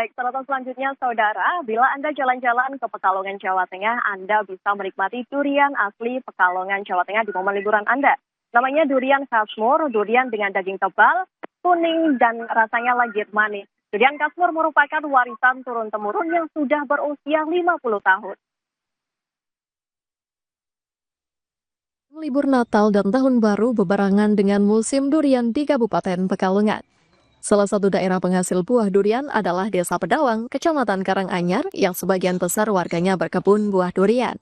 Baik, sorotan selanjutnya saudara, bila Anda jalan-jalan ke Pekalongan, Jawa Tengah, Anda bisa menikmati durian asli Pekalongan, Jawa Tengah di momen liburan Anda. Namanya durian kasmur, durian dengan daging tebal, kuning, dan rasanya legit manis. Durian kasmur merupakan warisan turun-temurun yang sudah berusia 50 tahun. Libur Natal dan Tahun Baru berbarengan dengan musim durian di Kabupaten Pekalongan. Salah satu daerah penghasil buah durian adalah Desa Pedawang, Kecamatan Karanganyar, yang sebagian besar warganya berkebun buah durian.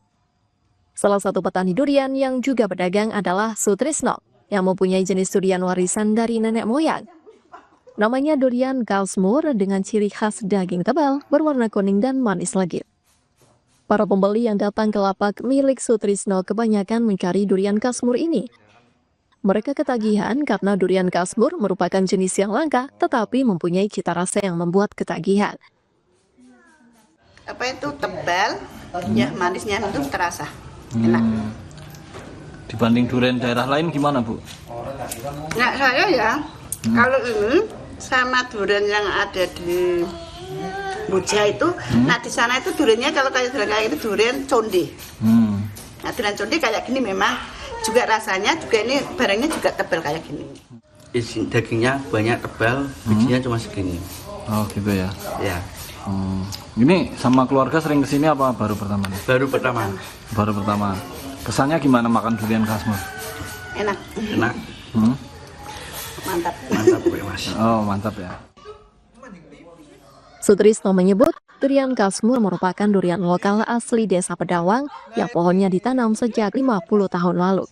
Salah satu petani durian yang juga pedagang adalah Sutrisno, yang mempunyai jenis durian warisan dari nenek moyang. Namanya durian kasmur dengan ciri khas daging tebal, berwarna kuning dan manis legit. Para pembeli yang datang ke lapak milik Sutrisno kebanyakan mencari durian kasmur ini. Mereka ketagihan karena durian kasmur merupakan jenis yang langka, tetapi mempunyai cita rasa yang membuat ketagihan. Apa itu tebal, ya manisnya itu terasa, enak. Dibanding durian daerah lain gimana, Bu? Nah saya ya, kalau ini sama durian yang ada di Muja itu, nah di sana itu duriannya kalau kayak itu durian conde. Nah durian conde kayak gini memang juga rasanya juga ini barangnya juga tebal kayak gini. Isi dagingnya banyak tebal, bijinya cuma segini. Oh gitu ya. Ya. Ini sama keluarga sering kesini apa baru pertama? Baru pertama. Baru pertama. Kesannya gimana makan durian kasmur? Enak. Enak. Mantap. Mantap Mas. Oh mantap ya. Sutrisno menyebut durian kasmur merupakan durian lokal asli Desa Pedawang yang pohonnya ditanam sejak 50 tahun lalu.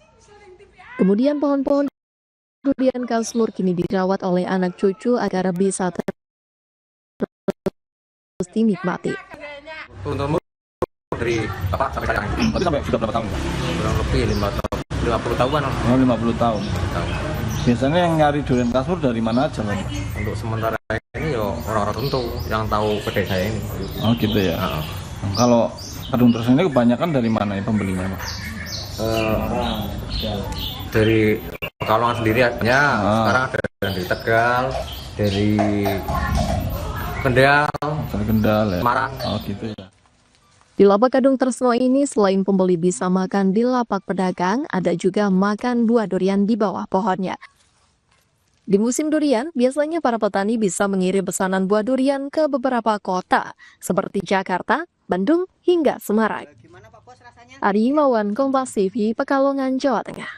Kemudian pohon-pohon durian kasmur kini dirawat oleh anak cucu agar bisa terus dinikmati. Untuk dari bapak sampai sekarang ini. Berarti sampai sudah berapa tahun? Kurang lebih 50 tahunan. Oh 50 tahun. Biasanya yang nyari durian kasmur dari mana aja, Pak? Untuk sementara ini yo orang-orang tertentu yang tahu kedai saya ini. Oh gitu ya. Kalau kadung terus ini kebanyakan dari mana ya pembelinya, Pak? Dari Pekalongan sendiri adanya, sekarang ada dari Tegal, dari Kendal, Dari Kendal ya. Semarang. Oh gitu ya. Di lapak Kadung Tresno ini selain pembeli bisa makan di lapak pedagang, ada juga makan buah durian di bawah pohonnya. Di musim durian, biasanya para petani bisa mengirim pesanan buah durian ke beberapa kota, seperti Jakarta, Bandung, hingga Semarang. Ari Imawan, Kompas TV, Pekalongan, Jawa Tengah.